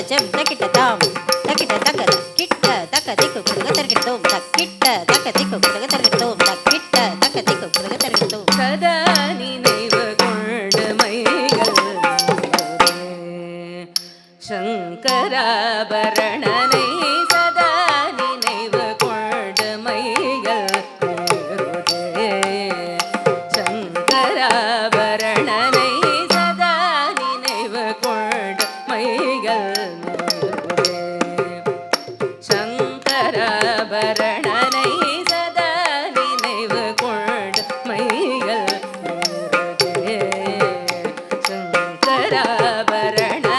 செம் தக்கிட்ட தாம் தக்கிட்ட தக்க கிட்ட தக்க திக்கு குடுக தர்கிட்டோம் தக்கிட்ட தக்க திக்கு குடுக தர்கிட்டோம் தக்கிட்ட தக்க திக்கு குடுக தர்கிட்டோம் சதா நினைவு கொண்டு மைகள் சங்கராபரணனை